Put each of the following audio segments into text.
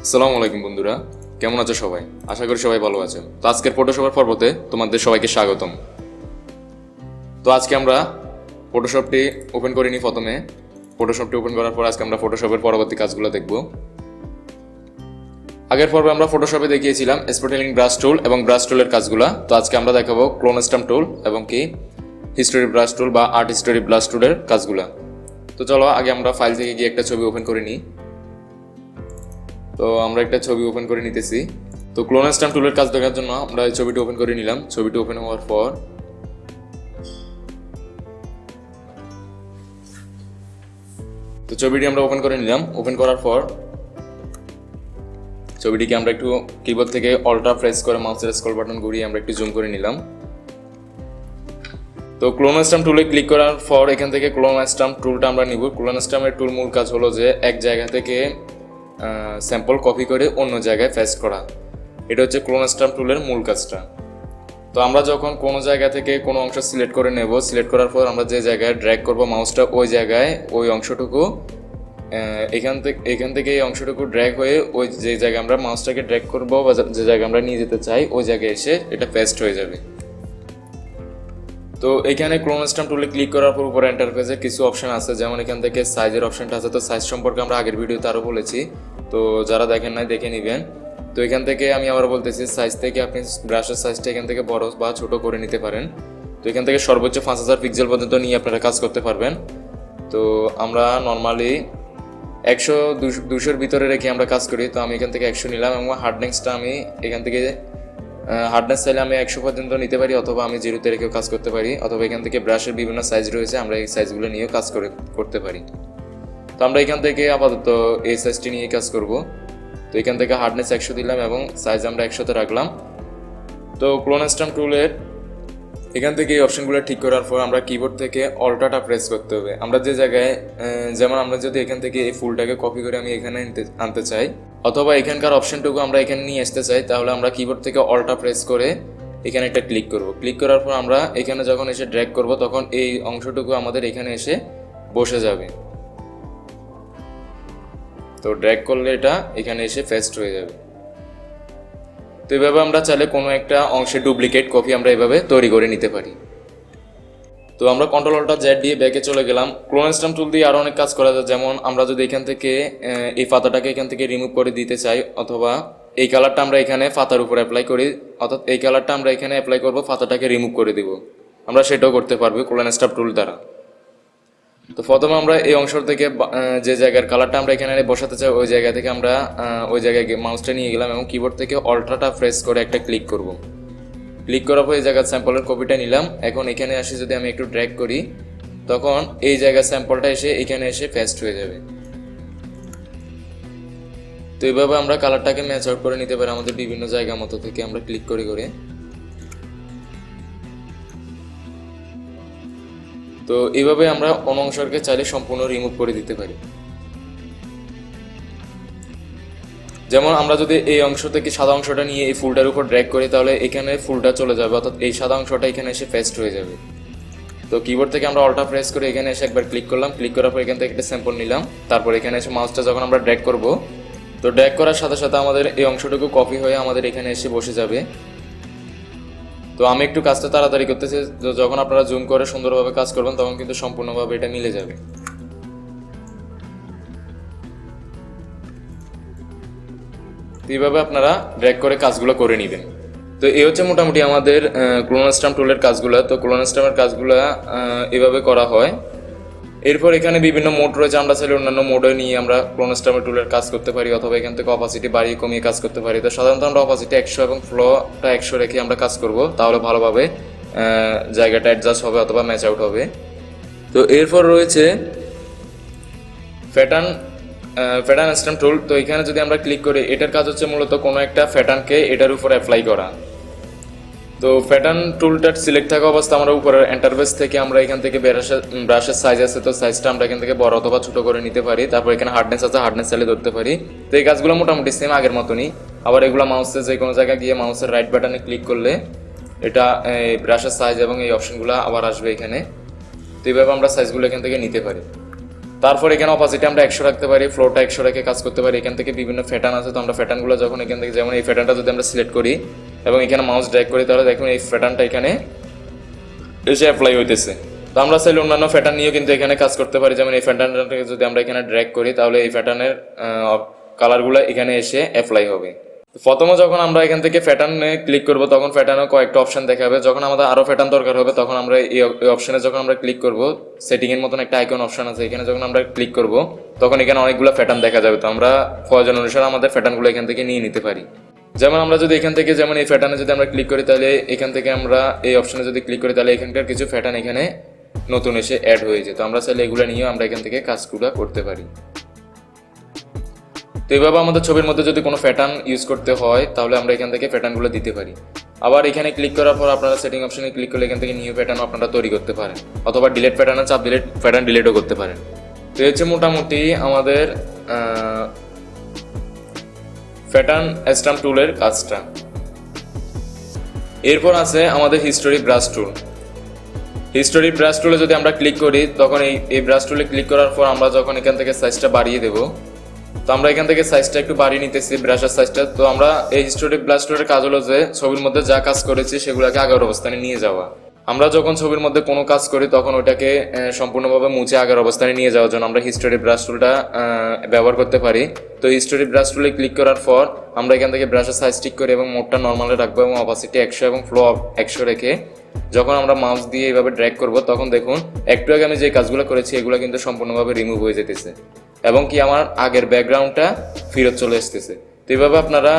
আসসালামু আলাইকুম বন্ধুরা, কেমন আছো সবাই? আশা করি সবাই ভালো আছো। তো আজকের ফটোশপের পর্বতে তোমাদের সবাইকে স্বাগতম। তো আজকে আমরা ফটোশপটি ওপেন করে নিই। প্রথমে ফটোশপটি ওপেন করার পর আজকে আমরা ফটোশপের পরবর্তী কাজগুলো দেখব। আগের পর্বে আমরা ফটোশপে দেখিয়েছিলাম স্পটেলিং ব্রাশ টুল এবং ব্রাশ টুলের কাজগুলো। তো আজকে আমরা দেখাবো ক্লোন স্ট্যাম্প টুল এবং কি হিস্টোরি ব্রাশ টুল বা আর্ট হিস্টোরি ব্রাশ টুলের কাজগুলো। তো চলো আগে আমরা ফাইল থেকে গিয়ে একটা ছবি ওপেন করে নিই। তো আমরা একটা ছবি ওপেন করে নিতেছি। তো ক্লোন স্ট্যাম্প টুলের কাজ দেখার জন্য আমরা এই ছবিটি ওপেন করে নিলাম। ছবিটি ওপেন হওয়ার পর তো ছবিটি আমরা ওপেন করে নিলাম। ওপেন করার পর ছবিটিকে আমরা একটু কিবোর্ড থেকে অল্টার প্রেস করে মাউসের স্ক্রল বাটন ঘুরিয়ে আমরা একটু জুম করে নিলাম। তো ক্লোন স্ট্যাম্প টুলে ক্লিক করার পর এখান থেকে ক্লোন স্ট্যাম্প টুলটা আমরা নিব। ক্লোন স্ট্যাম্পের টুল মূল কাজ হলো যে এক জায়গা থেকে স্যাম্পল কপি করে অন্য জায়গায় পেস্ট করা। এটা হচ্ছে ক্লোন স্ট্যাম্প টুলের মূল কাজটা। তো আমরা যখন কোনো জায়গা থেকে কোনো অংশ সিলেক্ট করে নেব, সিলেক্ট করার পর আমরা যে জায়গায় ড্র্যাগ করব মাউসটা ওই জায়গায় ওই অংশটুকু এখান থেকে এই অংশটুকু ড্র্যাগ হয়ে ওই যে জায়গায় আমরা মাউসটাকে ড্র্যাগ করব বা যে জায়গায় আমরা নিয়ে যেতে চাই ওই জায়গায় এসে এটা পেস্ট হয়ে যাবে। তো এখানে ক্লোন স্ট্যাম্প টুলে ক্লিক করার পর উপরে ইন্টারফেসে কিছু অপশন আছে, যেমন এখান থেকে সাইজের অপশনটা আছে। তো সাইজ সম্পর্কে আমরা আগের ভিডিওতে আরও বলেছি, তো যারা দেখেন নাই দেখে নেবেন। তো এখান থেকে আমি আবার বলতেছি, সাইজ থেকে আপনি ব্রাশের সাইজটা এখান থেকে বড় বা ছোট করে নিতে পারেন। তো এখান থেকে সর্বোচ্চ 5000 পিক্সেল পর্যন্ত নিয়ে আপনারা কাজ করতে পারবেন। তো আমরা নর্মালি 100-200-200-র ভিতরে রেখে আমরা কাজ করি। তো আমি এখান থেকে 100 নিলাম এবং হার্ডনেসটা আমি এখান থেকে হার্ডনেস চাইলে আমি 100 পর্যন্ত নিতে পারি, অথবা আমি 0-তে রেখেও কাজ করতে পারি, অথবা এখান থেকে ব্রাশের বিভিন্ন সাইজ রয়েছে, আমরা এই সাইজগুলো নিয়েও কাজ করতে পারি। তো আমরা এখান থেকে আপাতত এই সাইজটি নিয়ে কাজ করব। তো এখান থেকে হার্ডনেস 100 দিলাম এবং সাইজ আমরা 100-তে রাখলাম। তো ক্লোন স্ট্যাম্প টুলের এখান থেকে এই অপশনগুলো ঠিক করার পর আমরা কিবোর্ড থেকে অল্টাটা প্রেস করতে হবে। আমরা যে জায়গায় যেমন আমরা যদি এখান থেকে এই ফুলটাকে কপি করে আমি এখানে আনতে চাই, অথবা এখানকার অপশনটুকু আমরা এখানে নিয়ে আসতে চাই, তাহলে আমরা কিবোর্ড থেকে অল্টা প্রেস করে এখানে একটা ক্লিক করব। ক্লিক করার পর আমরা এখানে যখন এসে ড্র্যাগ করব তখন এই অংশটুকু আমাদের এখানে এসে বসে যাবে। তো ড্র্যাগ করলে এটা এখানে এসে পেস্ট হয়ে যাবে। তো এভাবে আমরা চাইলে কোনো একটা অংশের ডুপ্লিকেট কপি আমরা এভাবে তৈরি করে নিতে পারি। তো আমরা কন্ট্রোল অল্টার জেড দিয়ে ব্যাকে চলে গেলাম। ক্লোন স্ট্যাম্প টুল দিয়ে আরও অনেক কাজ করা যায়, যেমন আমরা যদি এখান থেকে এই পাতাটাকে এখান থেকে রিমুভ করে দিতে চাই, অথবা এই কালারটা আমরা এখানে পাতার উপর অ্যাপ্লাই করি, অর্থাৎ এই কালারটা আমরা এখানে অ্যাপ্লাই করব, পাতাটাকে রিমুভ করে দিব, আমরা সেটাও করতে পারবো ক্লোন স্ট্যাম্প টুল দ্বারা। তো প্রথমে আমরা এই অংশ থেকে যে জায়গার কালারটা আমরা এখানে বসাতে চাই ওই জায়গা থেকে আমরা ওই জায়গায় মাউসটা নিয়ে গেলাম এবং কিবোর্ড থেকে অল্টাটা প্রেস করে একটা ক্লিক করব। ক্লিক করার পর এই জায়গার স্যাম্পলের কপিটা নিলাম। এখন এখানে আসি যদি আমি একটু ড্র্যাগ করি, তখন এই জায়গার স্যাম্পলটা এসে এখানে এসে পেস্ট হয়ে যাবে। তো এইভাবে আমরা কালারটাকে ম্যাচ আউট করে নিতে পারি আমাদের বিভিন্ন জায়গা মতো থেকে আমরা ক্লিক করে করে। তো এইভাবে আমরা অন্য অংশকে চাইলে সম্পূর্ণ রিমুভ করে দিতে পারি। যেমন আমরা যদি এই অংশ থেকে সাদা অংশটা নিয়ে এই ফুলটার উপর ড্র্যাগ করি, তাহলে এখানে ফুলটা চলে যাবে, অর্থাৎ এই সাদা অংশটা এখানে এসে পেস্ট হয়ে যাবে। তো কিবোর্ড থেকে আমরা অল্টা প্রেস করে এখানে এসে একবার ক্লিক করলাম। ক্লিক করার পর এখান থেকে একটা স্যাম্পল নিলাম। তারপর এখানে এসে মাউসটা যখন আমরা ড্র্যাগ করব, তো ড্র্যাগ করার সাথে সাথে আমাদের এই অংশটুকু কপি হয়ে আমাদের এখানে এসে বসে যাবে। তো আমি একটু কাজটা তাড়াতাড়ি করতেছি, যখন আপনারা জুম করে সুন্দরভাবে কাজ করবেন তখন কিন্তু সম্পূর্ণভাবে এটা মিলে যাবে। এইভাবে আপনারা ড্র্যাগ করে কাজগুলো করে নেবেন। তো এই হচ্ছে মোটামুটি আমাদের ক্লোন স্ট্যাম্প টুলের কাজগুলো। তো ক্লোন স্ট্যাম্পের কাজগুলো এভাবে করা হয়। এরপর এখানে বিভিন্ন মোড রয়েছে, আমরা চাইলে অন্যান্য মোডে নিয়ে আমরা ক্লোন স্ট্যাম্প টুলের কাজ করতে পারি, অথবা এখান থেকে অপাসিটি বাড়িয়ে কমিয়ে কাজ করতে পারি। তো সাধারণত আমরা অপাসিটি 100 এবং ফ্লোটা 100 রেখে আমরা কাজ করব, তাহলে ভালোভাবে জায়গাটা অ্যাডজাস্ট হবে অথবা ম্যাচ আউট হবে। তো এরপর রয়েছে প্যাটার্ন স্ট্যাম্প টুল। তো এখানে যদি আমরা ক্লিক করি, এটার কাজ হচ্ছে মূলত কোনো একটা প্যাটার্নকে এটার উপর অ্যাপ্লাই করা। তো প্যাটার্ন টুলটা সিলেক্ট থাকা অবস্থা আমরা উপরের ইন্টারফেস থেকে আমরা এখান থেকে ব্রাশের সাইজ আছে, তো সাইজটা আমরা এখান থেকে বড় অথবা ছোট করে নিতে পারি। তারপর এখানে হার্ডনেস আছে, হার্ডনেস চাইলে ধরতে পারি। তো এই কাজগুলো মোটামুটি সেম আগের মতনই। আবার এগুলো মাউসে যে কোনো জায়গায় গিয়ে মাউসের রাইট বাটনে ক্লিক করলে এটা ব্রাশের সাইজ এবং এই অপশনগুলো আবার আসবে এখানে। তো এইভাবে আমরা সাইজগুলো এখান থেকে নিতে পারি। তারপর এখানে অপাসিটি আমরা 100 রাখতে পারি, ফ্লোটা 100 রেখে কাজ করতে পারি। এখান থেকে বিভিন্ন প্যাটার্ন আছে, তো আমরা প্যাটার্নগুলো যখন এখান থেকে, যেমন এই প্যাটার্নটা যদি আমরা সিলেক্ট করি এবং এখানে মাউস ড্র্যাগ করি, তাহলে দেখুন এই প্যাটার্নটা এখানে এসে অ্যাপ্লাই হইতেছে। তো আমরা চাইলে অন্যান্য প্যাটার্ন নিয়েও কিন্তু এখানে কাজ করতে পারি। যেমন এই প্যাটার্নটাকে যদি আমরা এখানে ড্র্যাগ করি, তাহলে এই প্যাটার্নের কালারগুলো এখানে এসে অ্যাপ্লাই হবে। প্রথমে যখন আমরা এখান থেকে প্যাটার্নে ক্লিক করব, তখন প্যাটার্নে কয়েকটা অপশন দেখাবে। যখন আমাদের আরও প্যাটার্ন দরকার হবে, তখন আমরা এই অপশনে যখন আমরা ক্লিক করব, সেটিংয়ের মতন একটা আইকন অপশন আছে, এখানে যখন আমরা ক্লিক করব, তখন এখানে অনেকগুলো প্যাটার্ন দেখা যাবে। তো আমরা প্রয়োজন অনুসারে আমাদের প্যাটার্নগুলো এখান থেকে নিয়ে নিতে পারি। যেমন আমরা যদি এখান থেকে, যেমন এই প্যাটার্নে যদি আমরা ক্লিক করি, তাহলে এখান থেকে আমরা এই অপশনে যদি ক্লিক করি, তাহলে এখানকার কিছু প্যাটার্ন এখানে নতুন এসে অ্যাড হয়ে যায়। তো আমরা চাইলে এগুলো নিয়েও আমরা এখান থেকে কাজগুলো করতে পারি। তো এইভাবে আমাদের ছবির মধ্যে যদি কোনো প্যাটার্ন ইউজ করতে হয়, তাহলে আমরা এখান থেকে প্যাটার্নগুলো দিতে পারি। আবার এখানে ক্লিক করার পর আপনারা সেটিং অপশনে ক্লিক করলে এখান থেকে নিউ প্যাটার্ন আপনারা তৈরি করতে পারেন, অথবা ডিলিট প্যাটার্নে চাপ দিলে প্যাটার্ন ডিলিটও করতে পারেন। তো হচ্ছে মোটামুটি আমাদের প্যাটার্ন স্ট্যাম্প টুলের কাজটা। এরপর আছে আমাদের হিস্টোরি ব্রাশ টুল। হিস্টোরি ব্রাশ টুলে যদি আমরা ক্লিক করি, তখন এই ব্রাশ টুলে ক্লিক করার পর আমরা যখন এখান থেকে সাইজটা বাড়িয়ে দেবো, তো আমরা এখান থেকে সাইজটা একটু বাড়িয়ে নিতেছি, ব্রাশের সাইজটা। তো আমরা এই হিস্টোরি ব্রাশ টুলের কাজ হলো যে ছবির মধ্যে যা কাজ করেছি সেগুলোকে আগের অবস্থানে নিয়ে যাওয়া। আমরা যখন ছবির মধ্যে কোনো কাজ করি, তখন ওইটাকে সম্পূর্ণভাবে মুছে আগের অবস্থানে নিয়ে যাওয়ার জন্য আমরা হিস্টোরি ব্রাশ টুলটা ব্যবহার করতে পারি। তো হিস্টোরি ব্রাশ টুলে ক্লিক করার পর আমরা এখান থেকে ব্রাশের সাইজ ঠিক করি এবং মোডটা নর্মালে রাখবো এবং অপাসিটি 100 এবং ফ্লো 100 রেখে যখন আমরা মাউস দিয়ে এইভাবে ড্র্যাগ করব, তখন দেখুন একটু আগে আমি যে কাজগুলো করেছি এগুলো কিন্তু সম্পূর্ণভাবে রিমুভ হয়ে যেতেছে এবং কি আমার আগের ব্যাকগ্রাউন্ডটা ফেরত চলে আসতেছে। তো এইভাবে আপনারা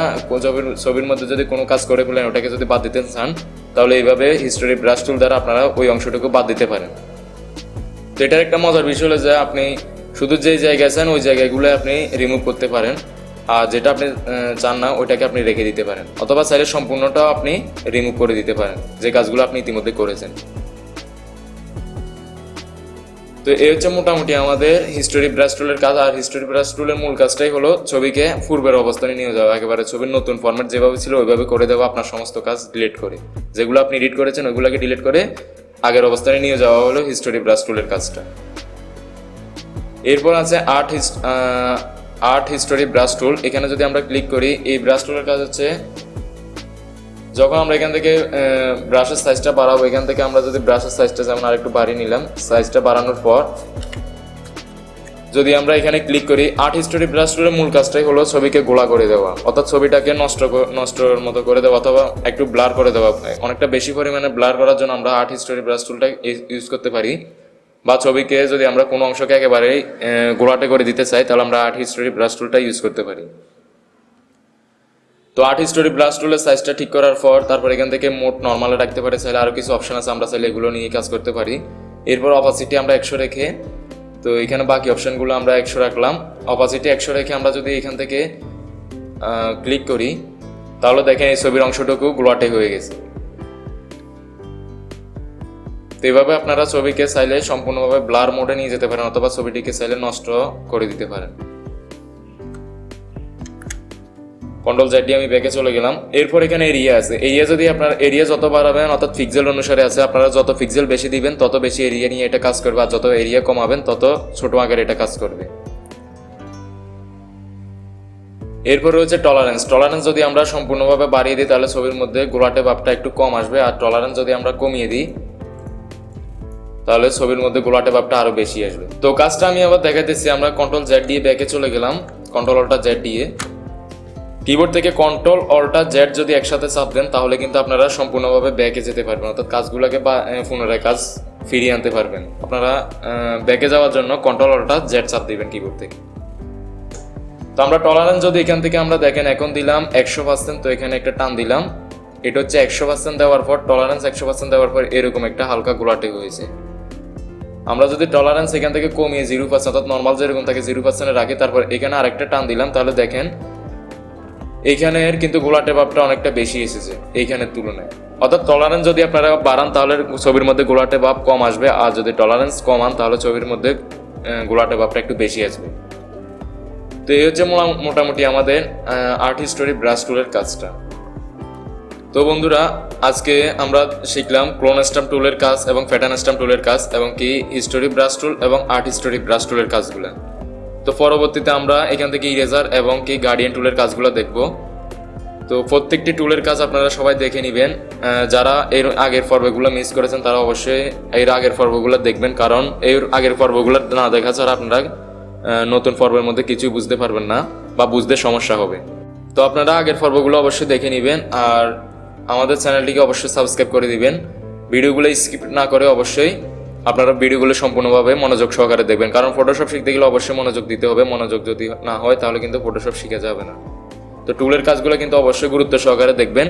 ছবির মধ্যে যদি কোনো কাজ করে ফেলেন, ওটাকে যদি বাদ দিতে চান, তাহলে এইভাবে হিস্টোরি ব্রাশ টুল দ্বারা আপনারা ওই অংশটুকু বাদ দিতে পারেন। তো এটার একটা মজার বিষয় হলো যে আপনি শুধু যেই জায়গায় চান ওই জায়গাগুলো আপনি রিমুভ করতে পারেন, আর যেটা আপনি চান না ওইটাকে আপনি রেখে দিতে পারেন, অথবা চাইলে সম্পূর্ণটাও আপনি রিমুভ করে দিতে পারেন যে কাজগুলো আপনি ইতিমধ্যে করেছেন। তো এই হচ্ছে মোটামুটি আমাদের হিস্টোরি ব্রাশ টুলের কাজ। আর হিস্টোরি ব্রাশ টুলের মূল কাজটাই হলো ছবিকে পূর্বের অবস্থানে নিয়ে যাওয়া, একেবারে ছবির নতুন ফরম্যাট যেভাবে ছিল ওইভাবে করে দেওয়া, আপনার সমস্ত কাজ ডিলিট করে, যেগুলো আপনি এডিট করেছেন ওইগুলোকে ডিলিট করে আগের অবস্থানে নিয়ে যাওয়া হলো হিস্টোরি ব্রাশ টুলের কাজটা। এরপর আছে আর্ট হিস্টোরি ব্রাশ টুল। এখানে যদি আমরা ক্লিক করি, এই ব্রাশ টুলের কাজ হচ্ছে যখন আমরা এখান থেকে ব্রাশের সাইজটা বাড়াবো, এখান থেকে আমরা যদি ব্রাশের সাইজটা যেমন আরেকটু বাড়িয়ে নিলাম, সাইজটা বাড়ানোর পর যদি আমরা এখানে ক্লিক করি, আর্ট হিস্টোরি ব্রাশ টুলের মূল কাজটাই হলো ছবিকে গোলা করে দেওয়া, অর্থাৎ ছবিটাকে নষ্টর মতো করে দেওয়া অথবা একটু ব্লার করে দেওয়া। অনেকটা বেশি পরিমাণে ব্লার করার জন্য আমরা আর্ট হিস্টোরি ব্রাশ টুলটা ইউজ করতে পারি, বা ছবিকে যদি আমরা কোনো অংশকে একেবারেই গোলাটে করে দিতে চাই, তাহলে আমরা আর্ট হিস্টোরি ব্রাশ টুলটা ইউজ করতে পারি। তো আর্ট হিস্টোরি ব্রাশ টুলের সাইজটা ঠিক করার পর তারপর এখান থেকে মোড নর্মালে রাখতে পারি, চাইলে আরও কিছু অপশন আছে, আমরা চাইলে এগুলো নিয়ে কাজ করতে পারি। এরপর অপাসিটি আমরা 100 রেখে, তো এখানে বাকি অপশনগুলো আমরা 100 রাখলাম। অপাসিটি 100 রেখে আমরা যদি এখান থেকে ক্লিক করি, তাহলে দেখেন এই ছবির অংশটুকু গোলাটে হয়ে গেছে। তো এইভাবে আপনারা ছবিকে চাইলে সম্পূর্ণভাবে ব্লার মোডে নিয়ে যেতে পারেন, অথবা ছবিটিকে চাইলে নষ্ট করে দিতে পারেন। কন্ট্রোল জেড দিয়ে আমি ব্যাকে চলে গেলাম। এরপর এখানে এরিয়া আছে। এরিয়া যদি আপনার এরিয়া যত বাড়াবেন, অর্থাৎ পিক্সেল অনুসারে আছে, আপনারা যত পিক্সেল বেশি দিবেন তত বেশি এরিয়া নিয়ে এটা কাজ করবে, আর যত এরিয়া কমাবেন তত ছোট আকারে এটা কাজ করবে। এরপর রয়েছে টলারেন্স। টলারেন্স যদি আমরা সম্পূর্ণভাবে বাড়িয়ে দিই, তাহলে ছবির মধ্যে গোলাটে ভাবটা একটু কম আসবে, আর টলারেন্স যদি আমরা কমিয়ে দিই, তাহলে ছবির মধ্যে গোলাটে ভাবটা আরো বেশি আসবে। তো কাজটা আমি আবার দেখাতেছি। আমরা কন্ট্রোল জেড দিয়ে ব্যাকে চলে গেলাম, কন্ট্রোল অল্টা জেড দিয়ে। কিবোর্ড থেকে কন্ট্রোল অল্টা জেড যদি একসাথে চাপ দেন, তাহলে কিন্তু আপনারা সম্পূর্ণভাবে ব্যাকে যেতে পারবেন, অর্থাৎ কাজগুলোকে পুনরায় কাজ ফিরিয়ে আনতে পারবেন। আপনারা ব্যাকে যাওয়ার জন্য কন্ট্রোল অল্টা জেড চাপ দিবেন কিবোর্ড থেকে। তো আমরা টলারেন্স যদি এখান থেকে আমরা দেখেন এখন দিলাম 100%, তো এখানে একটা টান দিলাম, এটা হচ্ছে 100% দেওয়ার পর, টলারেন্স 100% দেওয়ার পর এরকম একটা হালকা গোলাটে হয়েছে। আমরা যদি টলারেন্স এখান থেকে কমিয়ে 0%, অর্থাৎ নর্মাল যেরকম থাকে 0% রাখি, তারপর এখানে আরেকটা টান দিলাম, তাহলে দেখেন এইখানের কিন্তু গোলাটে ভাবটা অনেকটা বেশি এসেছে এইখানের তুলনায়। অর্থাৎ টলারেন্স যদি আপনারা বাড়ান, তাহলে ছবির মধ্যে গোলাটে ভাব কম আসবে, আর যদি টলারেন্স কমান, তাহলে ছবির মধ্যে গোলাটে ভাবটা একটু বেশি আসবে। তো এই হচ্ছে মোটামুটি আমাদের আর্ট হিস্টোরি ব্রাশ টুলের কাজটা। তো বন্ধুরা, আজকে আমরা শিখলাম ক্লোন স্ট্যাম্প টুলের কাজ এবং প্যাটার্ন স্ট্যাম্প টুলের কাজ এবং কি হিস্টোরি ব্রাশ টুল এবং আর্ট হিস্টোরি ব্রাশ টুলের কাজগুলো। তো পরবর্তীতে আমরা এখান থেকে ইরেজার এবং কি গার্ডিয়ান টুলের কাজগুলো দেখব। তো প্রত্যেকটি টুলের কাজ আপনারা সবাই দেখে নেবেন। যারা এর আগের পর্বগুলো মিস করেছেন তারা অবশ্যই এর আগের পর্বগুলো দেখবেন, কারণ এর আগের পর্বগুলো না দেখা ছাড়া আপনারা নতুন পর্বের মধ্যে কিছুই বুঝতে পারবেন না বা বুঝতে সমস্যা হবে। তো আপনারা আগের পর্বগুলো অবশ্যই দেখে নেবেন আর আমাদের চ্যানেলটিকে অবশ্যই সাবস্ক্রাইব করে দিবেন। ভিডিওগুলো স্কিপ না করে অবশ্যই আপনারা ভিডিওগুলো সম্পূর্ণভাবে মনোযোগ সহকারে দেখবেন, কারণ ফটোশপ শিখতে গেলে অবশ্যই মনোযোগ দিতে হবে। মনোযোগ যদি না হয় তাহলে কিন্তু ফটোশপ শিখে যাবে না। তো টুলের কাজগুলো কিন্তু অবশ্যই গুরুত্ব সহকারে দেখবেন।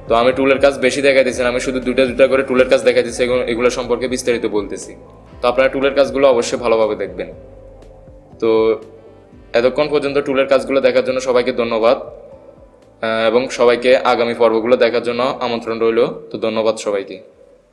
তো আমি টুলের কাজ বেশি দেখাই দিচ্ছি না, আমি শুধু দুটা করে টুলের কাজ দেখাই দিচ্ছি, এগুলো সম্পর্কে বিস্তারিত বলতেছি। তো আপনারা টুলের কাজগুলো অবশ্যই ভালোভাবে দেখবেন। তো এতক্ষণ পর্যন্ত টুলের কাজগুলো দেখার জন্য সবাইকে ধন্যবাদ এবং সবাইকে আগামী পর্বগুলো দেখার জন্য আমন্ত্রণ রইল। তো ধন্যবাদ সবাইকে।